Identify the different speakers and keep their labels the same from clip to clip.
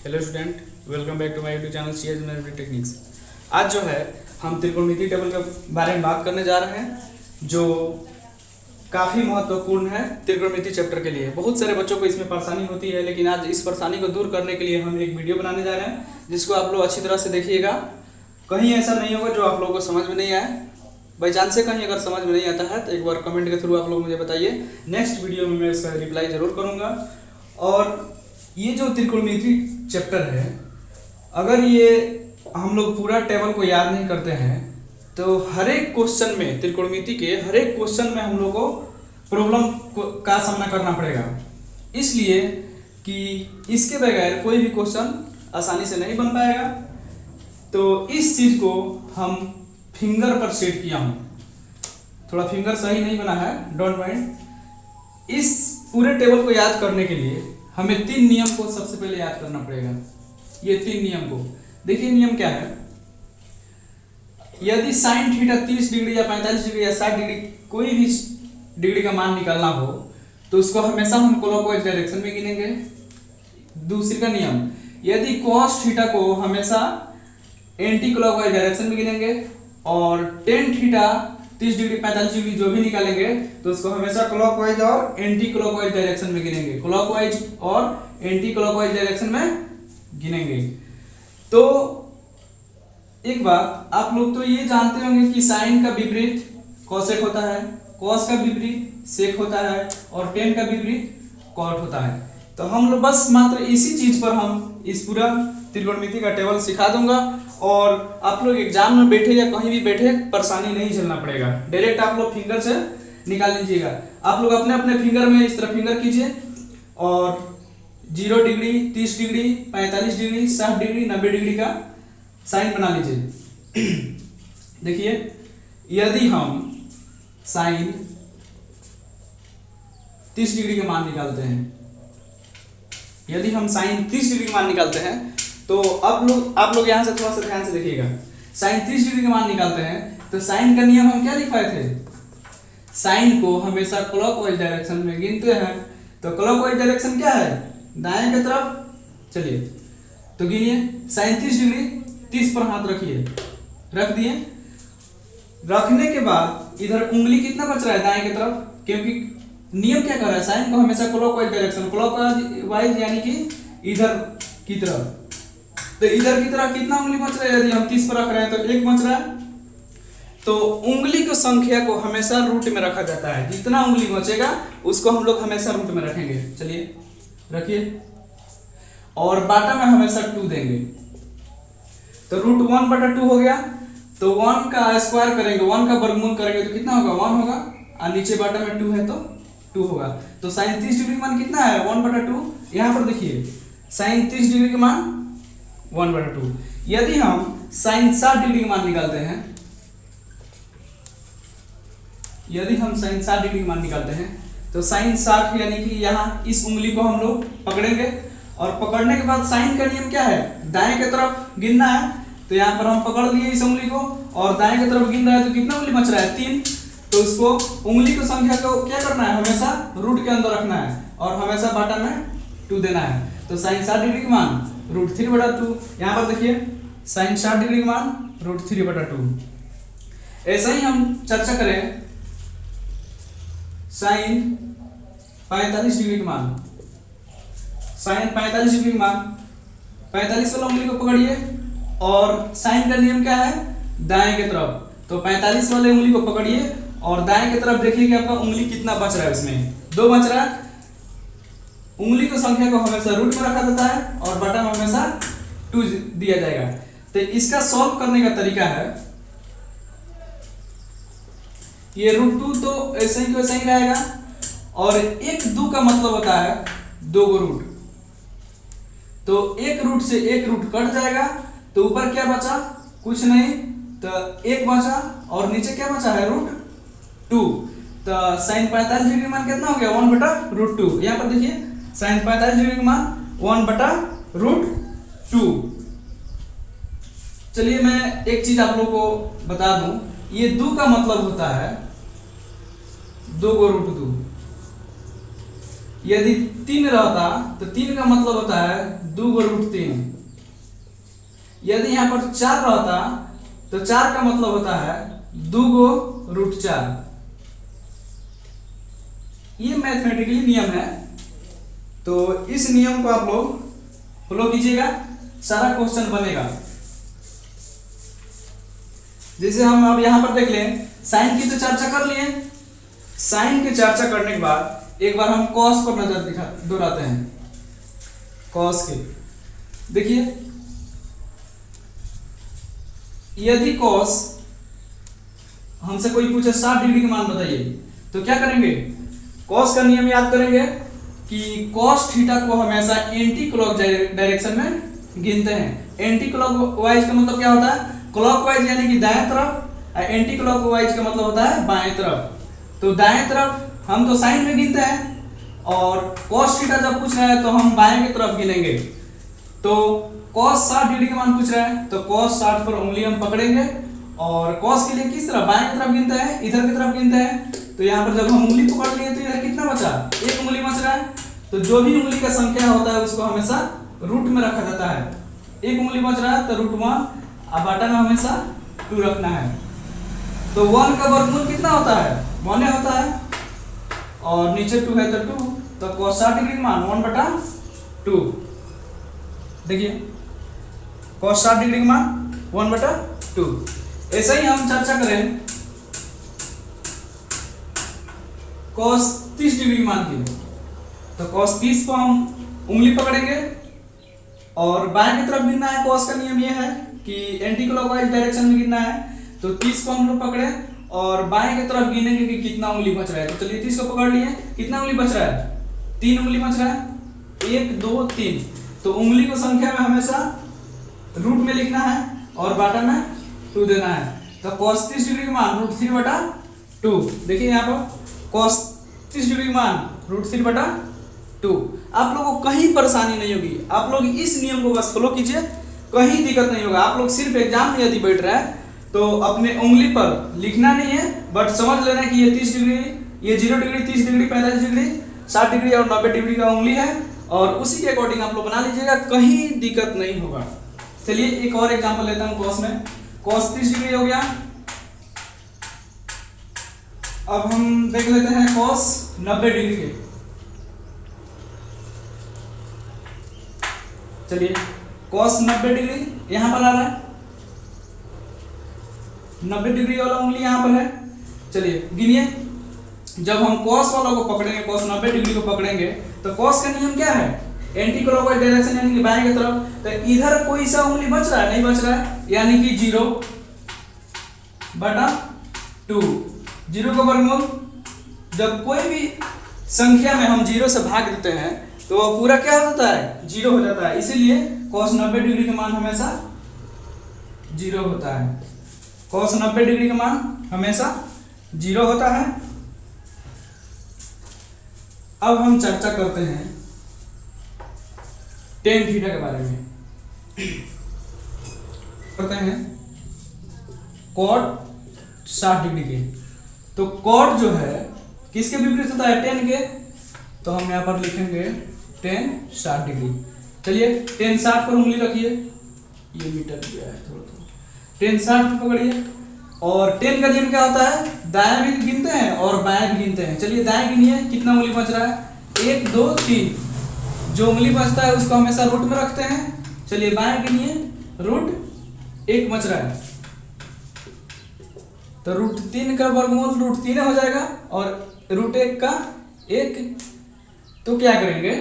Speaker 1: Hello student, welcome back to my YouTube channel C H mathematics techniques. आज जो है हम त्रिकोणमितीय टेबल के बारे में बात करने जा रहे हैं जो काफ़ी महत्वपूर्ण है त्रिकोणमितीय चैप्टर के लिए। बहुत सारे बच्चों को इसमें परेशानी होती है, लेकिन आज इस परेशानी को दूर करने के लिए हम एक वीडियो बनाने जा रहे हैं जिसको आप लोग अच्छी तरह से देखिएगा। कहीं ऐसा नहीं होगा जो आप लोगों को समझ में नहीं आए। बाई चांस से कहीं अगर समझ में नहीं आता है तो एक बार कमेंट के थ्रू आप लोग मुझे बताइए। नेक्स्ट वीडियो में मैं इसका रिप्लाई जरूर करूँगा। और ये जो त्रिकोणमितीय चैप्टर है, अगर ये हम लोग पूरा टेबल को याद नहीं करते हैं तो हर एक क्वेश्चन में, त्रिकोणमिति के हर एक क्वेश्चन में हम लोग को प्रॉब्लम का सामना करना पड़ेगा। इसलिए कि इसके बगैर कोई भी क्वेश्चन आसानी से नहीं बन पाएगा। तो इस चीज़ को हम फिंगर पर सेट किया हूँ। थोड़ा फिंगर सही नहीं बना है, डोंट माइंड। इस पूरे टेबल को याद करने के लिए हमें 3 नियम को सबसे पहले याद करना पड़ेगा। ये 3 नियम को देखिए। नियम क्या है? यदि साइन थीटा 30 डिग्री या 45 डिग्री या 60 डिग्री कोई भी डिग्री का मान निकालना हो तो उसको हमेशा हम क्लॉकवाइज डायरेक्शन में गिनेंगे। दूसरी का नियम, यदि कॉस थीटा को हमेशा एंटी क्लॉकवाइज डायरेक्शन में गिनेंगे और टेन थीटा 30 डिग्री 45 डिग्री जो भी निकालेंगे तो उसको हमेशा क्लॉकवाइज और एंटी क्लॉकवाइज डायरेक्शन में गिनेंगे। क्लॉकवाइज और एंटी क्लॉकवाइज डायरेक्शन में गिनेंगे। तो एक बात, आप लोग तो ये जानते होंगे कि साइन का विपरीत कोसेक होता है, कॉस का विपरीत सेक होता है और टेन का विपरीत कॉट होता है। तो हम लोग बस मात्र इसी चीज पर हम इस पूरा त्रिकोणमिति का टेबल सिखा दूंगा और आप लोग एग्जाम में बैठे या कहीं भी बैठे परेशानी नहीं झेलना पड़ेगा। डायरेक्ट आप लोग फिंगर से निकाल लीजिएगा। आप लोग अपने अपने फिंगर में इस तरह फिंगर कीजिए और 0 degree, 30 degree, 45 degree, 60 degree, 90 degree का साइन बना लीजिए। देखिए, यदि हम साइन 30 डिग्री का मान निकालते हैं, यदि हम साइन 30 डिग्री का मान निकालते हैं तो आप लोग यहां से थोड़ा सा ध्यान से देखिएगा। साइन 30 डिग्री का मान निकालते हैं तो साइन का नियम हम क्या लिखवाए थे? साइन को हमेशा क्लॉकवाइज डायरेक्शन में गिनते हैं। तो क्लॉकवाइज डायरेक्शन क्या है? दाएं की तरफ। चलिए तो गिनिए। साइन 30 डिग्री, 30 पर हाथ रखिए, रख दिए। रखने के बाद इधर उंगली कितना बच रहा है? दाएं की तरफ, क्योंकि नियम क्या कर रहा है? साइन को हमेशा क्लॉकवाइज डायरेक्शन, क्लॉकवाइज यानी कि इधर की तरफ। तो इधर की तरफ कितना उंगली बच रहा है? यदि हम 30 पर रख रहे हैं तो 1 बच रहा है। तो उंगली की संख्या को हमेशा रूट में रखा जाता है। जितना उंगली बचेगा उसको हम लोग हमेशा रूट में रखेंगे। चलिए रखिए। और बाटा में हमेशा 2 देंगे। तो रूट 1/2 हो गया। तो 1 का स्क्वायर करेंगे, 1 का वर्गमूल करेंगे तो कितना होगा? 1 होगा। और नीचे बाटा में 2 है तो 2 होगा। तो साइन 30 डिग्री का मान कितना है? 1/2। यहां पर देखिए, साइन 30 डिग्री का मान 1/2। यदि हम साइन 60 डिग्री का मान निकालते हैं, यदि हम साइन 60 डिग्री का मान निकालते हैं तो साइन 60 यानी कि यहाँ इस उंगली को हम लोग पकड़ेंगे और पकड़ने के बाद साइन का नियम क्या है? दाएं की तरफ गिनना है। तो यहाँ पर हम पकड़ लिए इस उंगली को और दाएं की तरफ गिन रहे हैं तो कितना उंगली बच रहा है? 3। तो उसको उंगली की संख्या को क्या करना है? हमेशा रूट के अंदर रखना है और हमेशा बाटा में 2 देना है। तो साइन 60 डिग्री का मान रूट 3/2। यहाँ पर देखिए, साइन 60 डिग्री का मान रूट 3/2। ऐसा ही हम चर्चा करें साइन 45 डिग्री का मान। साइन 45 डिग्री का मान, 45 वाला उंगली को पकड़िए और साइन का नियम क्या है? दाएं की तरफ। तो 45 वाले उंगली को पकड़िए और दाएं की तरफ देखिए कि आपका उंगली कितना बच रहा है। इसमें 2 बच रहा है। उंगली की संख्या को हमेशा रूट में रखा जाता है और बटा में हमेशा 2 दिया जाएगा। तो इसका सॉल्व करने का तरीका है, ये रूट 2 तो ऐसे ही वैसे ही रहेगा और 1/2 का मतलब होता है 2 को रूट। तो 1 रूट से 1 रूट कट जाएगा तो ऊपर क्या बचा? कुछ नहीं। तो 1 बचा और नीचे क्या बचा है? रूट 2। तो साइन 45 डिग्री मान कितना हो गया? 1/√2। यहाँ पर देखिए, साइन 45 डिग्री का मान 1/√2। चलिए मैं एक चीज आप लोग को बता दूं, ये 2 का मतलब होता है 2 को √2। यदि 3 रहता तो 3 का मतलब होता है 2 को रूट 3। यदि यहाँ पर 4 रहता तो 4 का मतलब होता है 2 को रूट 4। ये मैथमेटिकली नियम है, तो इस नियम को आप लोग फॉलो कीजिएगा, सारा क्वेश्चन बनेगा। जैसे हम अब यहाँ पर देख लें, साइन की तो चर्चा कर लिए। साइन की चर्चा करने के बाद एक बार हम कॉस पर नजर दौड़ाते हैं। कॉस के देखिए, यदि कॉस हमसे कोई पूछे 60 डिग्री का मान बताइए, तो क्या करेंगे? कॉस का नियम याद करेंगे कि कॉस थीटा को हमेशा एंटी क्लॉक डायरेक्शन में गिनते हैं। एंटी क्लॉक वाइज का मतलब क्या होता है? क्लॉकवाइज यानी कि दाएं तरफ, एंटी क्लॉकवाइज का मतलब होता है बाएं तरफ। तो दाएं तरफ हम तो साइन में गिनते हैं, और कॉस थीटा जब पूछ रहा है तो हम बाएं की तरफ गिनेंगे। तो कॉस 60 डिग्री का मान पूछ रहा है, तो कॉस 60 पर उंगली हम पकड़ेंगे, और कॉस के लिए किस तरफ? बाएं की तरफ गिनते हैं, इधर की तरफ गिनते हैं। तो यहाँ पर जब हम उंगली पकड़ लिए तो इधर कितना बचा? एक उंगली बच रहा है। तो जो भी उंगली का संख्या होता है उसको हमेशा रूट में रखा जाता है। एक उंगली बच रहा है तो रूट 1, अब बटा में हमेशा 2 रखना है। तो 1 का वर्गमूल कितना होता है? 1 होता है, और नीचे 2 है तो 2, तो cos 60 डिग्री मान 1/2। देखिए cos 60 डिग्री का मान 1/2। ऐसा ही हम चर्चा करें cos 30 डिग्री मान की, तो cos 30 को हम उंगली पकड़ेंगे और बाएं की तरफ गिनना है। cos का नियम यह है कि एंटी क्लॉकवाइज डायरेक्शन में गिनना है। तो 30 को हम लोग पकड़े और बाएं की तरफ गिनेंगे कि कितना उंगली बच रहा है। तो चलिए 30 को पकड़ लिए, कितना उंगली बच रहा है? 3 उंगली बच रहा है, 1 2 3। तो उंगली को संख्या में हमेशा रूट में लिखना है और बाटा में 2 देना है। तो cos 30 डिग्री का मान √3/2। देखिए यहाँ पर cos 30 डिग्री का मान √3/2। आप लोगों को कहीं परेशानी नहीं होगी, आप लोग इस नियम को बस फॉलो कीजिए, कहीं दिक्कत नहीं होगा। आप लोग सिर्फ एग्जाम में यदि बैठ रहे हैं तो अपने उंगली पर लिखना नहीं है, बट समझ लेना है कि ये 30 डिग्री, ये 0 डिग्री, 30 डिग्री, 45 डिग्री, 60 डिग्री और 90 डिग्री का उंगली है, और उसी के अकॉर्डिंग आप लोग बना लीजिएगा, कहीं दिक्कत नहीं होगा। चलिए एक और एग्जाम्पल लेता हूँ कॉस में। cos 30 डिग्री हो गया। अब हम देख लेते हैं cos 90 डिग्री के। चलिए cos 90 डिग्री यहाँ पर आ रहा है, 90 डिग्री वाला उंगली यहाँ पर है। चलिए गिनिए, जब हम cos वाला को पकड़ेंगे, cos 90 डिग्री को पकड़ेंगे, तो cos का नियम क्या है? एंटी क्लॉकवाइज डायरेक्शन यानी कि बाएं की तरफ। तो इधर कोई सा उंगली बच रहा है? नहीं बच रहा है, यानी कि 0/2। 0 का वर्गमूल, जब कोई भी संख्या में हम 0 से भाग देते हैं तो वह पूरा क्या हो जाता है? 0 हो जाता है। इसीलिए cos 90 डिग्री का मान हमेशा 0 होता है। cos 90 डिग्री का मान हमेशा 0 होता है। अब हम चर्चा करते हैं tan थीटा के बारे में। करते हैं cot 60 डिग्री के। तो cot जो है किसके विपरीत होता है? tan के। तो हम यहाँ पर लिखेंगे tan 60 डिग्री। चलिए tan 60 पर उंगली रखिए, ये मीटर दिया है थोड़ा। tan 60 पर पकड़िए, और tan का नियम क्या होता है? दाएं भी गिनते हैं और बाएं भी गिनते हैं। चलिए दाएं गिनिए, कितना उंगली बच रहा है? 1 2 3। जो उंगली बचता है उसको हमेशा रूट में रखते हैं। चलिए बाएं गिनिए, √1 बच रहा है, तो √3 का वर्गमूल √3 हो जाएगा, और √1 का 1। तो क्या करेंगे?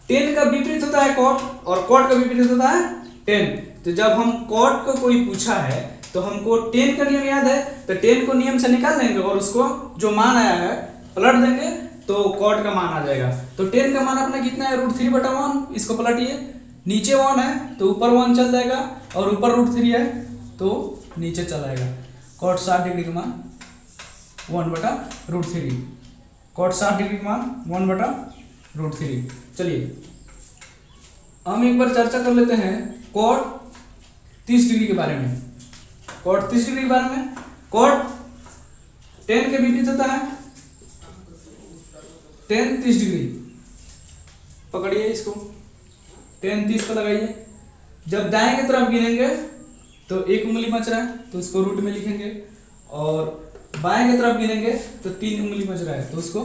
Speaker 1: tan का विपरीत होता है cot, और cot का विपरीत होता है tan। तो जब हम cot को कोई पूछा है तो हमको tan का नियम याद है, तो tan को नियम से निकाल देंगे और उसको जो मान आया है पलट देंगे, तो cot का मान आ जाएगा। तो tan का मान अपना कितना है? √3/1। इसको पलटिए, नीचे 1 है तो ऊपर 1 चल जाएगा, और ऊपर √3 है तो नीचे चल आएगा। cot 60 डिग्री का मान 1/√3। cot 60 डिग्री का मान 1/√3। चलिए हम एक बार चर्चा कर लेते हैं cot 30 डिग्री के बारे में। cot 30 डिग्री के बारे में, cot tan के विपरीत होता है। tan 30 डिग्री, पकड़िए इसको, टेन 30 को लगाइए। जब दाएं की तरफ गिनेंगे तो 1 उंगली बच रहा है तो उसको रूट में लिखेंगे, और बाएं की तरफ गिनेंगे तो 3 उंगली बच रहा है तो उसको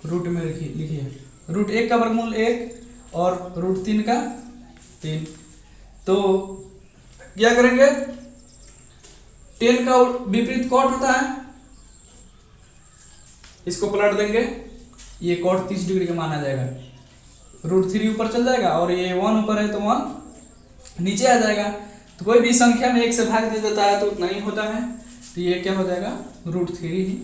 Speaker 1: रूट में लिखिए। रूट 1 का वर्गमूल 1 और रूट 3 का 3। तो क्या करेंगे, 10 का विपरीत कॉट होता है, इसको पलट देंगे, ये कॉट 30 डिग्री का माना जाएगा। रूट 3 ऊपर चल जाएगा और ये 1 ऊपर है तो 1 नीचे आ जाएगा। तो कोई भी संख्या में 1 से भाग दे देता है तो उतना ही होता है, तो ये क्या हो जाएगा, रूट 3 ही